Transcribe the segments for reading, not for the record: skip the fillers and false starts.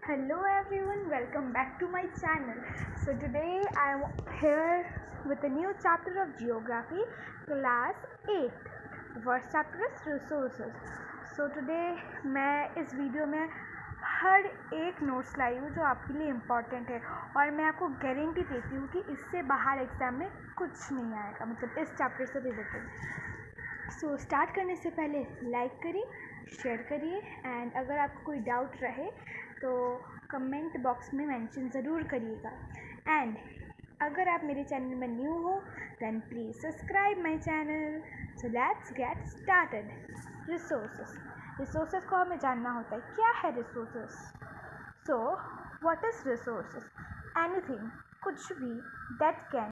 Hello everyone, welcome back to my channel. So today I am here with a new chapter of geography, class 8. The first chapter is resources. So today मैं इस video में हर एक notes लाई हूँ जो आपके लिए important है और मैं आपको गारंटी देती हूँ कि इससे बाहर एग्ज़ाम में कुछ नहीं आएगा, मतलब इस चैप्टर से रिलेटेड। सो स्टार्ट करने से पहले लाइक करिए, शेयर करिए एंड अगर आपको कोई डाउट रहे तो कमेंट बॉक्स में मेंशन ज़रूर करिएगा। एंड अगर आप मेरे चैनल में न्यू हो then please subscribe my channel. So let's get started. Resources को हमें जानना होता है क्या है resources. So what is resources? Anything, कुछ भी दैट कैन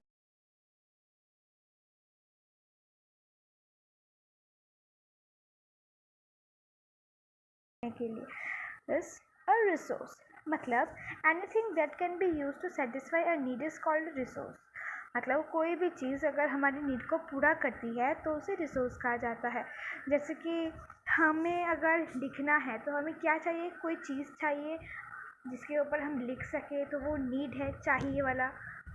के लिए इज अ रिसोर्स, मतलब anything that can be use to satisfy a need is called resource. मतलब कोई भी चीज़ अगर हमारी नीड को पूरा करती है तो उसे रिसोर्स कहा जाता है। जैसे कि हमें अगर लिखना है तो हमें क्या चाहिए, कोई चीज़ चाहिए जिसके ऊपर हम लिख सकें, तो वो नीड है, चाहिए वाला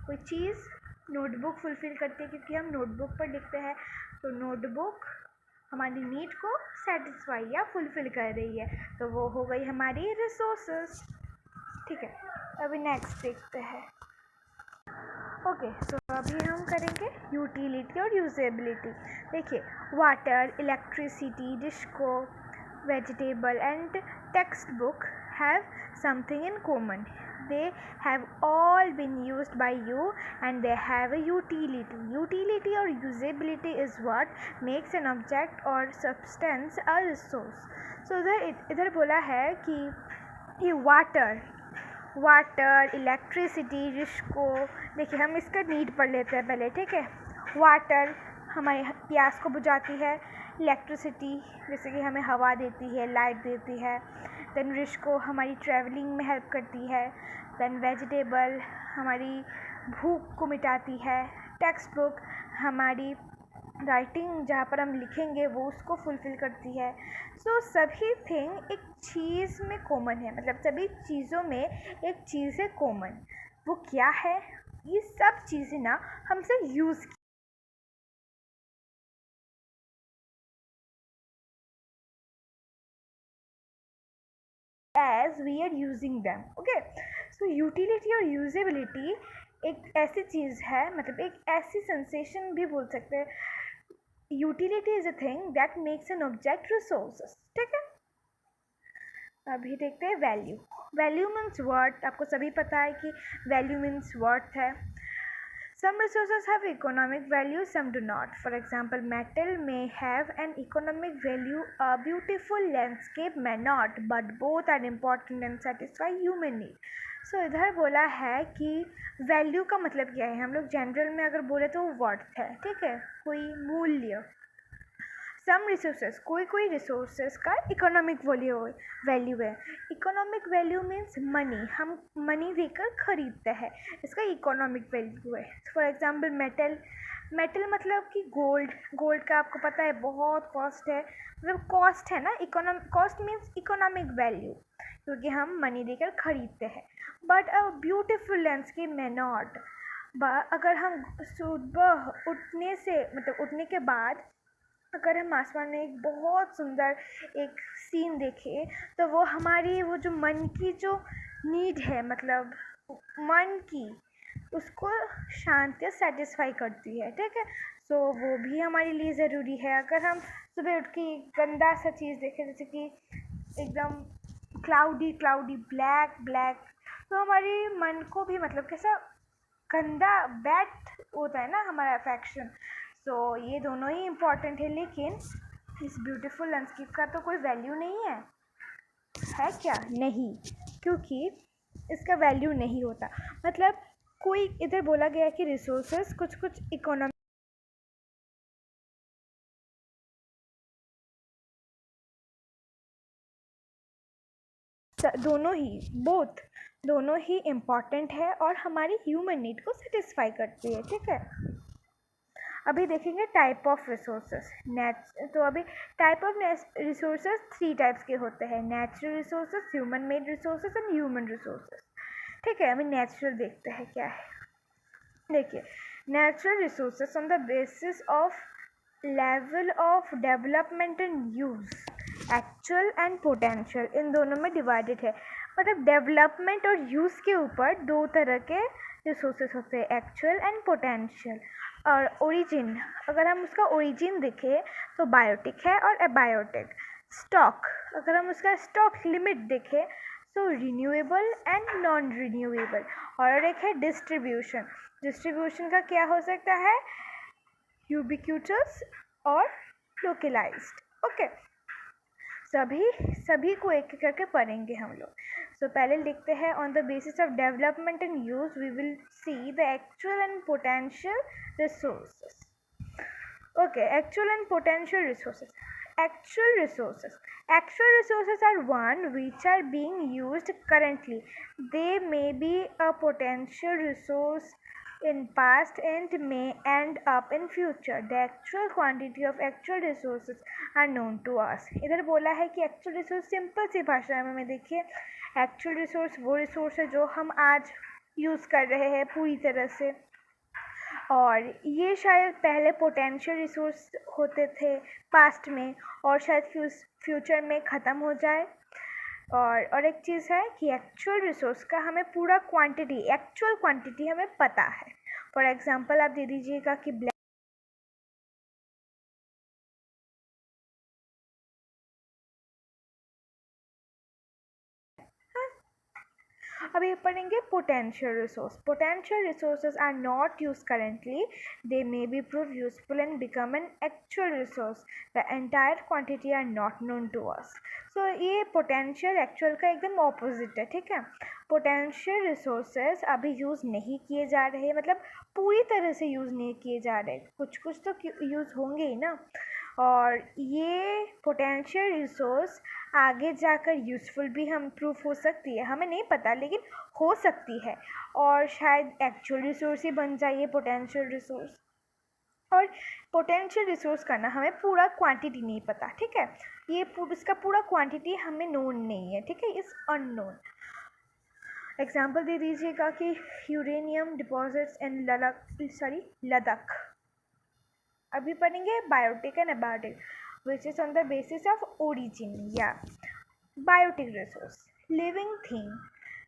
कोई चीज़। नोटबुक फुलफ़िल करती है क्योंकि हम नोटबुक पर लिखते हैं, तो नोटबुक हमारी नीड को सेटिस्फाई या फुलफ़िल कर रही है, तो वो हो गई हमारी रिसोर्सेस। ठीक है, अभी नेक्स्ट देखते हैं। ओके, तो अभी हम करेंगे यूटिलिटी और यूजेबिलिटी। देखिए, water, electricity, disco, vegetable and text book have something in common. They have all been used by you and they have a utility. Utility or usability is what makes an object or substance a resource. So इधर बोला है कि ये water, electricity, जिसको देखिए हम इसका need पढ़ लेते हैं पहले, ठीक है। वाटर हमारी प्यास को बुझाती है, इलेक्ट्रिसिटी जैसे कि हमें हवा देती है, लाइट देती है। देन रिश को हमारी ट्रैवलिंग में हेल्प करती है। देन वेजिटेबल हमारी भूख को मिटाती है। टेक्स्ट बुक हमारी राइटिंग जहाँ पर हम लिखेंगे वो उसको फुलफ़िल करती है। सो सभी थिंग एक चीज़ में कॉमन है, मतलब सभी चीज़ों में एक चीज़ है कॉमन। वो क्या है? ये सब चीज़ें ना हमसे use as we are using them. Okay, so utility और usability एक ऐसी चीज़ है, मतलब एक ऐसी सेंसेशन भी बोल सकते हैं। Utility is a thing that makes an object resources, ठीक है। अभी देखते हैं वैल्यू। वैल्यू मीन्स वर्थ, आपको सभी पता है कि वैल्यू मीन्स वर्थ है। Some resources have economic value, some do not. For example, metal may have an economic value, a beautiful landscape may not, but both are important and satisfy human need. So इधर बोला है कि value का मतलब क्या है। हम लोग जनरल में अगर बोले तो वर्थ है, ठीक है, कोई मूल्य। सम रिसोर्सेज, कोई रिसोर्सेज का इकोनॉमिक वैल्यू है। इकोनॉमिक वैल्यू मीन्स मनी, हम मनी देकर खरीदते हैं, इसका इकोनॉमिक वैल्यू है। फॉर एग्जांपल मेटल मतलब कि गोल्ड का आपको पता है बहुत कॉस्ट है, मतलब कॉस्ट है ना। कॉस्ट मीन्स इकोनॉमिक वैल्यू, क्योंकि हम मनी देकर खरीदते हैं। बट अ ब्यूटिफुल लैंडस्केप में नॉट। अगर हम सुबह उठने के बाद अगर हम आसमान में एक बहुत सुंदर एक सीन देखें, तो वो हमारी वो जो मन की जो नीड है, मतलब मन की, उसको शांति सेटिस्फाई करती है, ठीक है। सो वो भी हमारे लिए ज़रूरी है। अगर हम सुबह उठ के गंदा सा चीज़ देखें, जैसे कि एकदम क्लाउडी ब्लैक, तो हमारे मन को भी मतलब कैसा गंदा बैड होता है ना हमारा अफेक्शन। सो ये दोनों ही इम्पॉर्टेंट है, लेकिन इस ब्यूटीफुल लैंडस्केप का तो कोई वैल्यू नहीं है क्या? नहीं, क्योंकि इसका वैल्यू नहीं होता। मतलब कोई इधर बोला गया है कि रिसोर्सेस कुछ इकोनॉमी दोनों ही इम्पॉर्टेंट है और हमारी ह्यूमन नीड को सेटिस्फाई करती है, ठीक है। अभी देखेंगे टाइप ऑफ रिसोर्सेज। तो अभी टाइप ऑफ रिसोर्सेज 3 टाइप्स के होते हैं, natural resources, human made resources and human resources. ठीक है, अभी नेचुरल देखते हैं क्या है। देखिए, natural resources on the basis of level of development and use, actual and potential, इन दोनों में डिवाइडेड है। मतलब डेवलपमेंट और यूज़ के ऊपर 2 तरह के रिसोर्सेज होते हैं, एक्चुअल एंड पोटेंशियल। और ओरिजिन, अगर हम उसका ओरिजिन देखें तो बायोटिक है और एबायोटिक। स्टॉक, अगर हम उसका स्टॉक लिमिट देखें तो रिन्यूएबल एंड नॉन रिन्यूएबल। और एक है डिस्ट्रीब्यूशन। डिस्ट्रीब्यूशन का क्या हो सकता है, यूबिक्यूटस और लोकलाइज्ड। ओके, सभी को एक एक करके पढ़ेंगे हम लोग। सो पहले लिखते हैं, on the basis of development and use we will see the actual and potential resources. Okay, actual and potential resources. Actual resources. Actual resources are one which are being used currently. They may be a potential resource in past and may end up in future. The actual quantity of actual resources are known to us. इधर बोला है कि actual resource simple सी भाषा में देखिए, actual resource वो resource है जो हम आज यूज़ कर रहे हैं पूरी तरह से, और ये शायद पहले पोटेंशियल रिसोर्स होते थे पास्ट में और शायद फ्यूचर में ख़त्म हो जाए। और एक चीज़ है कि एक्चुअल रिसोर्स का हमें पूरा एक्चुअल क्वांटिटी हमें पता है। फॉर एग्जांपल आप दे दीजिएगा कि अभी पढ़ेंगे potential resource. Potential resources are not use currently, they may be prove useful and become an actual resource, the entire quantity are not known to us. So ये potential actual का एकदम opposite है। ठीक है, पोटेंशियल रिसोर्सेज अभी use नहीं किए जा रहे, मतलब पूरी तरह से यूज़ नहीं किए जा रहे, कुछ कुछ तो यूज़ होंगे ही ना। और ये पोटेंशियल रिसोर्स आगे जाकर यूज़फुल भी हम प्रूफ हो सकती है, हमें नहीं पता लेकिन हो सकती है, और शायद एक्चुअल रिसोर्स ही बन जाए पोटेंशियल रिसोर्स। और पोटेंशियल रिसोर्स का ना हमें पूरा क्वांटिटी नहीं पता। ठीक है, ये इसका पूरा क्वांटिटी हमें नोन नहीं है। ठीक है, इज़ अननोन। एग्जाम्पल दे दीजिएगा कि यूरेनियम डिपॉजिट्स इन लद्दाख। अभी पढ़ेंगे biotic and abiotic, which is on the basis of origin या बायोटिक रिसोर्स। लिविंग थिंग,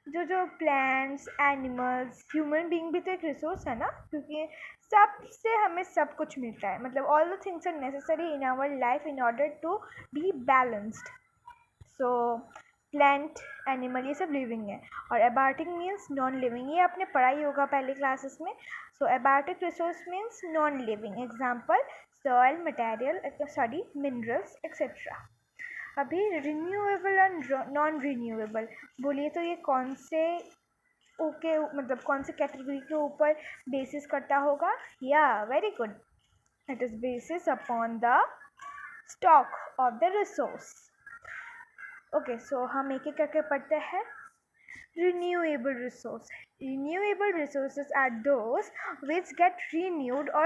जो प्लांट्स, एनिमल्स, ह्यूमन बीइंग भी तो एक रिसोर्स है ना, क्योंकि सबसे हमें सब कुछ मिलता है, मतलब all the things are necessary in our life in order to be balanced. So plant, animal, ये सब लिविंग है। और एबायोटिक मीन्स नॉन लिविंग, ये आपने पढ़ाई होगा पहले क्लासेस में। So abiotic resource means non living. Example soil, material, minerals etcetera. अभी रिन्यूएबल एंड नॉन रिन्यूएबल बोलिए तो ये कौन से मतलब कौन से कैटेगरी के ऊपर बेसिस करता होगा? Yeah very good, it is basis upon the stock of the resource. Okay, so हम एक एक करके पढ़ते हैं। Renewable resource. Renewable resources are those which get renewed or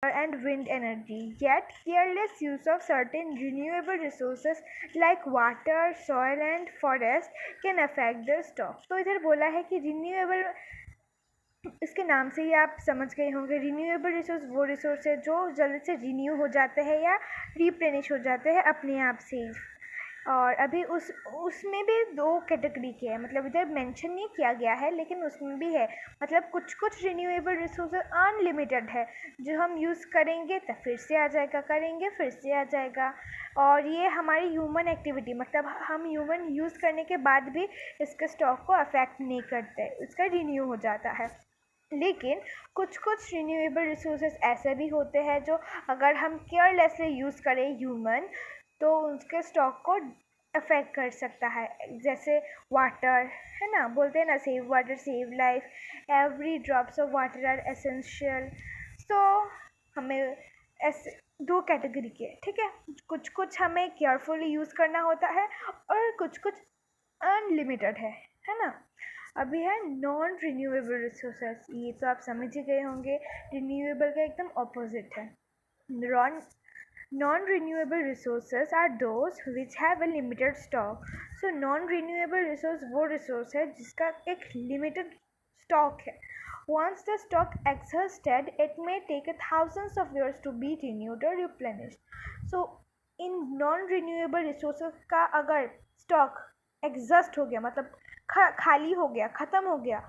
and wind energy. Yet careless use of certain renewable resources like water, soil and forest can affect the stock. तो इधर बोला है कि रिन्यूएबल, इसके नाम से ही आप समझ गए होंगे, रिन्यूएबल रिसोर्स वो रिसोर्स है जो जल्दी से रिन्यू हो जाते हैं या रिप्लेनिश हो जाते हैं अपने आप से ही। और अभी उसमें भी 2 कैटेगरी के हैं, मतलब इधर मेंशन नहीं किया गया है लेकिन उसमें भी है। मतलब कुछ कुछ रिन्यूएबल रिसोर्स अनलिमिटेड है, जो हम यूज़ करेंगे तो फिर से आ जाएगा, करेंगे फिर से आ जाएगा। और ये हमारी ह्यूमन एक्टिविटी, मतलब हम ह्यूमन यूज़ करने के बाद भी इसके स्टॉक को अफेक्ट नहीं करते, इसका रिन्यू हो जाता है। लेकिन कुछ कुछ रिन्यूएबल रिसोर्सेज ऐसे भी होते हैं जो अगर हम केयरलेसली यूज़ करें ह्यूमन, तो उसके स्टॉक को अफेक्ट कर सकता है। जैसे वाटर है ना, बोलते हैं ना, save water save life, every drops of water are essential. तो हमें ऐसे 2 कैटेगरी के, ठीक है, कुछ कुछ हमें केयरफुली यूज़ करना होता है और कुछ कुछ अनलिमिटेड है ना। अभी है नॉन रिन्यूएबल रिसोर्सेस, ये तो आप समझ ही गए होंगे, रिन्यूएबल का एकदम ऑपोजिट है। Non Non-renewable resources are those which have a limited stock. So non-renewable resource वो resource है जिसका एक limited stock है. Once the stock exhausted, it may take thousands of years to be renewed or replenished. So in non-renewable resources का अगर stock exhaust हो गया, मतलब खाली हो गया, ख़त्म हो गया,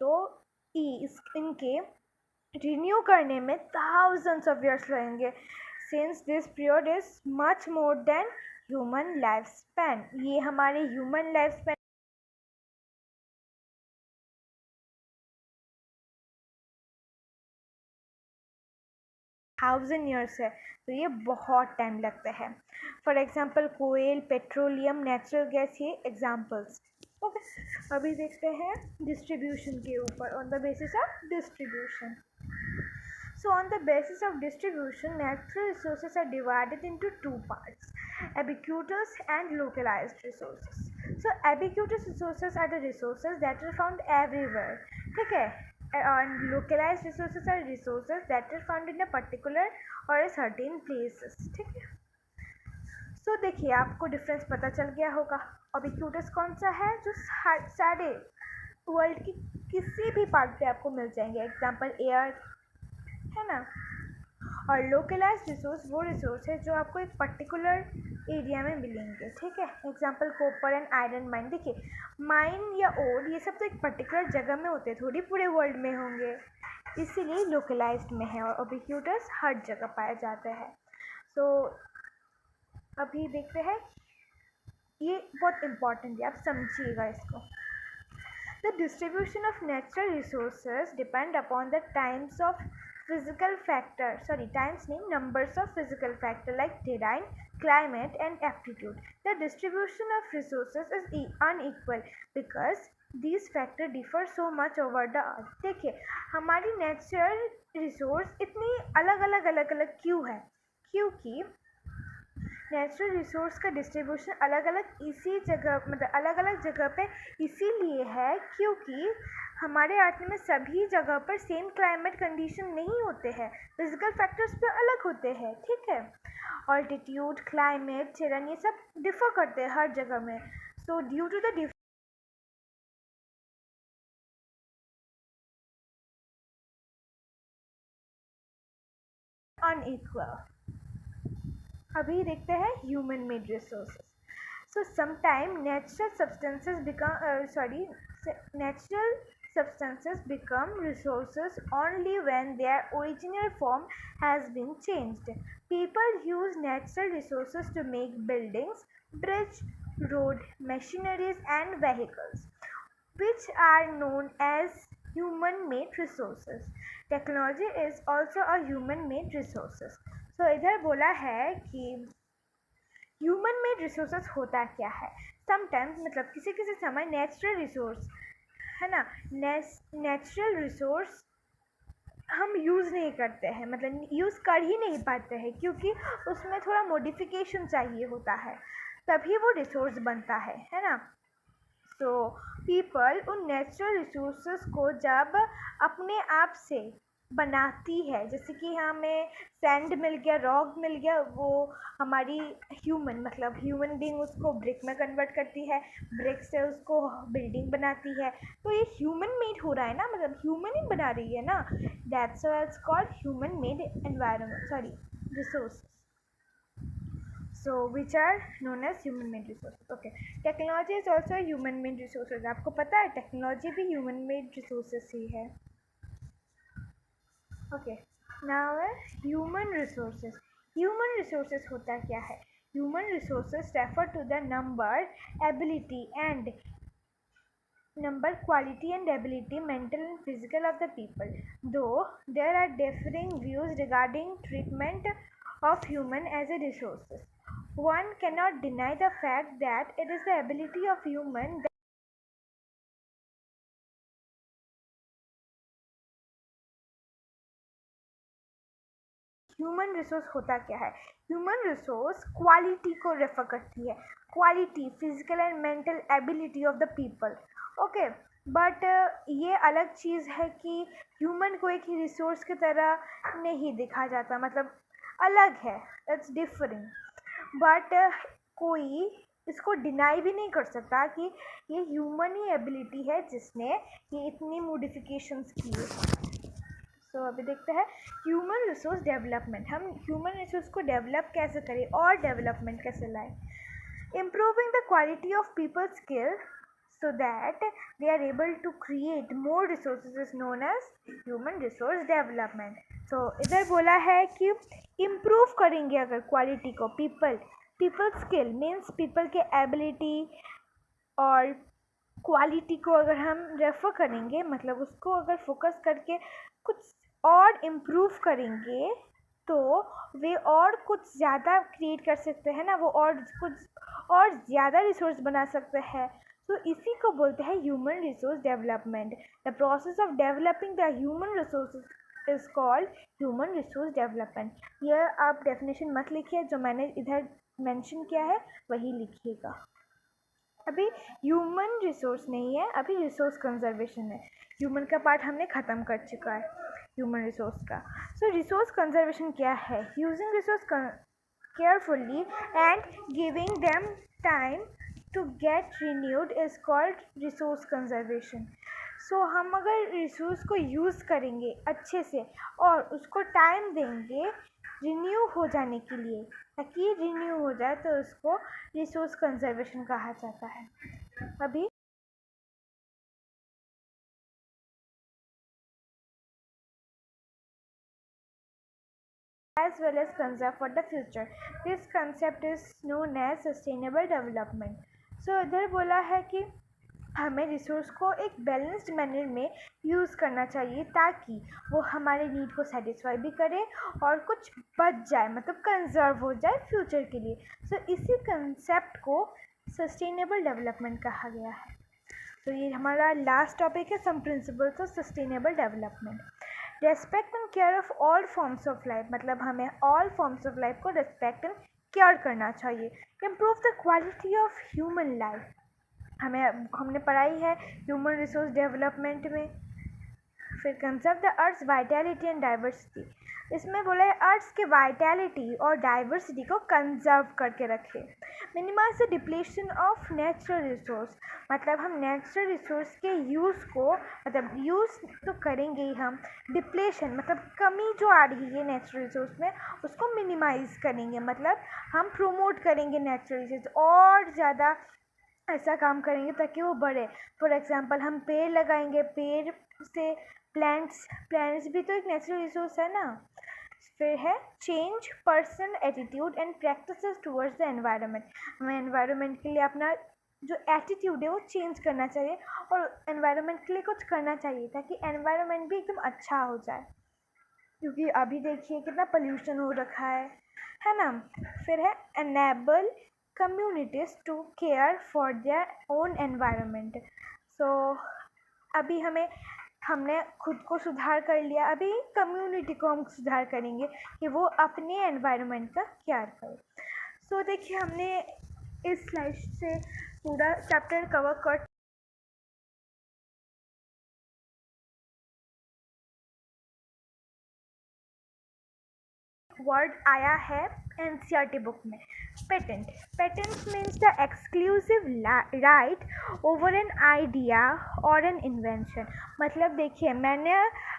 तो इनके रिन्यू करने में thousands of years लगेंगे, since this period is much more than human lifespan. ये हमारे human lifespan 1000 years है, तो ये बहुत टाइम लगता है. फॉर एग्जाम्पल कोयल, पेट्रोलियम, नेचुरल गैस, ये एग्जाम्पल्स. ओके, अभी देखते हैं डिस्ट्रीब्यूशन के ऊपर, on the basis of distribution. So on the basis of distribution, natural resources are divided into two parts, ubiquitous and localized resources. So ubiquitous resources are the resources that are found everywhere, ठीक है, and localized resources are resources that are found in a particular or a certain places, ठीक है. So देखिए आपको difference पता चल गया होगा. ubiquitous कौन सा है, जो सारे वर्ल्ड की किसी भी पार्ट पे आपको मिल जाएंगे, एग्जाम्पल एयर है ना. और लोकलाइज रिसोर्स वो रिसोर्स है जो आपको एक पर्टिकुलर एरिया में मिलेंगे, ठीक है. Example copper and iron mine. देखिए माइन या ओर ये सब तो एक पर्टिकुलर जगह में होते हैं, थोड़ी पूरे वर्ल्ड में होंगे, इसीलिए लोकलाइज्ड में है. और उबिक्यूटस हर जगह पाया जाता है. सो अभी देखते हैं, ये बहुत इम्पॉर्टेंट है, आप समझिएगा इसको. The distribution of natural resources depend upon the times of physical factor, times name numbers of physical factor like terrain, climate and aptitude. The distribution of resources is unequal because these factors differ so much over the earth. देखिए हमारी natural resource इतनी अलग अलग क्यों है, क्योंकि natural resource का distribution अलग अलग इसी जगह, मतलब अलग अलग जगह पे इसीलिए है क्योंकि हमारे अर्थ में सभी जगह पर सेम क्लाइमेट कंडीशन नहीं होते हैं, फिजिकल फैक्टर्स पे अलग होते हैं, ठीक है. ऑल्टीट्यूड, क्लाइमेट, टेरेन, ये सब डिफर करते हैं हर जगह में. So due to the unequal. अभी देखते हैं human made resources. So sometimes natural substances become resources only when their original form has been changed. People use natural resources to make buildings, bridge, road, machineries and vehicles, which are known as human-made resources. Technology is also a human-made resources. So इधर बोला है कि human made resources होता क्या है. Sometimes मतलब किसी किसी समय नेचुरल रिसोर्स है ना, नेचुरल रिसोर्स हम यूज़ नहीं करते हैं, मतलब यूज़ कर ही नहीं पाते हैं क्योंकि उसमें थोड़ा मॉडिफिकेशन चाहिए होता है, तभी वो रिसोर्स बनता है ना. सो पीपल उन नेचुरल रिसोर्सेज को जब अपने आप से बनाती है, जैसे कि हमें सैंड मिल गया, रॉक मिल गया, वो हमारी ह्यूमन बीइंग उसको ब्रिक में कन्वर्ट करती है, ब्रिक से उसको बिल्डिंग बनाती है, तो ये ह्यूमन मेड हो रहा है ना, मतलब ह्यूमन ही बना रही है ना. That's why it's called human made environment resource. So which are known as human made resources. Okay, technology is also a human made resources. आपको पता है टेक्नोलॉजी भी human made resources ही है. Okay, now human resources. Human resources होता क्या है? Human resources refer to the quality and ability, mental and physical of the people. Though there are differing views regarding treatment of human as a resources, one cannot deny the fact that it is the ability of human human resource होता क्या है. Human resource quality को refer करती है, quality, physical and mental ability of the people. Okay, but ये अलग चीज़ है कि ह्यूमन को एक ही रिसोर्स की तरह नहीं देखा जाता, मतलब अलग है, इट्स डिफरेंट। बट कोई इसको डिनाई भी नहीं कर सकता कि ये ह्यूमन ही एबिलिटी है जिसने ये इतनी मॉडिफिकेशंस किए। सो अभी देखते हैं ह्यूमन रिसोर्स डेवलपमेंट। हम ह्यूमन रिसोर्स को डेवलप कैसे करें और डेवलपमेंट कैसे लाएं। Improving the quality of people skill so that they are able to create more resources is known as human resource development। so इधर बोला है कि improve करेंगे अगर क्वालिटी को, people skill means people के एबिलिटी और क्वालिटी को अगर हम रेफर करेंगे, मतलब उसको अगर फोकस करके कुछ और इम्प्रूव करेंगे तो वे और कुछ ज़्यादा क्रिएट कर सकते हैं ना, वो और कुछ और ज़्यादा रिसोर्स बना सकते हैं। तो इसी को बोलते हैं human resource development. The process of developing the human resources is called human resource development. यह आप डेफिनेशन मत लिखिए, जो मैंने इधर मेंशन किया है वही लिखिएगा। अभी ह्यूमन रिसोर्स नहीं है, अभी रिसोर्स कंजर्वेशन है। ह्यूमन का पार्ट हमने ख़त्म कर चुका है ह्यूमन रिसोर्स का। सो रिसोर्स कंजर्वेशन क्या है? Using resource carefully and giving them time to get renewed is called resource conservation. So हम अगर रिसोर्स को यूज़ करेंगे अच्छे से और उसको टाइम देंगे रिन्यू हो जाने के लिए, ताकि रिन्यू हो जाए, तो उसको रिसोर्स कंजर्वेशन कहा जाता है। अभी as well as conserve for the future. This concept is known as sustainable development. So इधर बोला है कि हमें रिसोर्स को एक बैलेंस्ड मैनर में यूज़ करना चाहिए ताकि वो हमारे नीड को सेटिस्फाई भी करे और कुछ बच जाए, मतलब कंजर्व हो जाए फ्यूचर के लिए। सो इसी कंसेप्ट को सस्टेनेबल डेवलपमेंट कहा गया है। तो ये हमारा लास्ट टॉपिक है, some principles of sustainable development. Respect and care of all forms of life, मतलब हमें ऑल फॉर्म्स ऑफ लाइफ को रेस्पेक्ट एंड केयर करना चाहिए। Improve the quality of human life, हमने पढ़ाई है ह्यूमन रिसोर्स डेवलपमेंट में। फिर conserve the earth vitality and diversity, इसमें बोला है अर्थ के वाइटैलिटी और डाइवर्सिटी को कंजर्व करके रखें। Minimise the depletion of natural resource, मतलब हम नेचुरल रिसोर्स के यूज़ को, मतलब यूज़ तो करेंगे ही हम, डिप्लेशन मतलब कमी जो आ रही है नेचुरल रिसोर्स में उसको मिनिमाइज करेंगे, मतलब हम प्रोमोट करेंगे नेचुरल रिसोर्स और ज़्यादा ऐसा काम करेंगे ताकि वो बढ़े। फॉर एग्जांपल हम पेड़ लगाएंगे, पेड़ से प्लांट्स भी तो एक नेचुरल रिसोर्स है ना। फिर है change person attitude and practices towards the environment, हमें एनवायरनमेंट के लिए अपना जो एटीट्यूड है वो चेंज करना चाहिए और एनवायरनमेंट के लिए कुछ करना चाहिए ताकि एनवायरनमेंट भी एकदम अच्छा हो जाए, क्योंकि अभी देखिए कितना पोल्यूशन हो रखा है ना। फिर है enable communities to care for their own environment। so अभी हमने खुद को सुधार कर लिया, अभी कम्युनिटी को हम सुधार करेंगे कि वो अपने एनवायरनमेंट का केयर करें। सो देखिए हमने इस स्लाइड से पूरा चैप्टर कवर कर वर्ड आया है एनसीईआरटी बुक में, patent. Patent means the exclusive right over an idea और एन इन्वेंशन। मतलब देखिए मैंने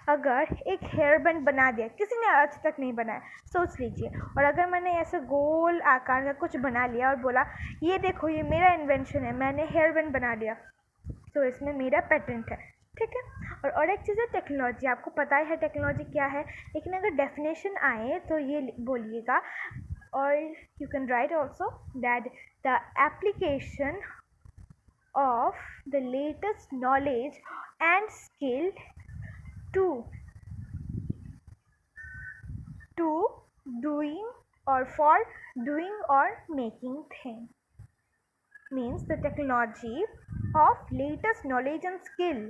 अगर एक हेयर बैंड बना दिया, किसी ने आज तक नहीं बनाया, सोच लीजिए, और अगर मैंने ऐसे गोल आकार का कुछ बना लिया और बोला ये देखो ये मेरा इन्वेंशन है, मैंने हेयर बैंड बना दिया, तो इसमें मेरा पेटेंट है, ठीक है। और एक चीज़ है टेक्नोलॉजी, आपको पता ही है टेक्नोलॉजी क्या है, लेकिन अगर डेफिनेशन आए तो ये बोलिएगा, और you can write also that the application of the latest knowledge and skill to doing or for doing or making thing, means the technology of latest knowledge and skill,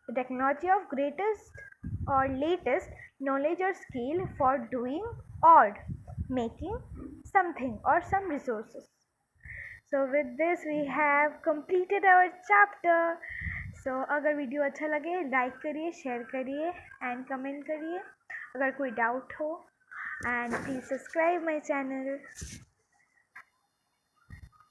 the technology of greatest or latest knowledge or skill for doing or making something or some resources। So with this we have completed our chapter. So अगर video अच्छा लगे like करिए, share करिए and comment करिए अगर कोई doubt हो, and please subscribe my channel.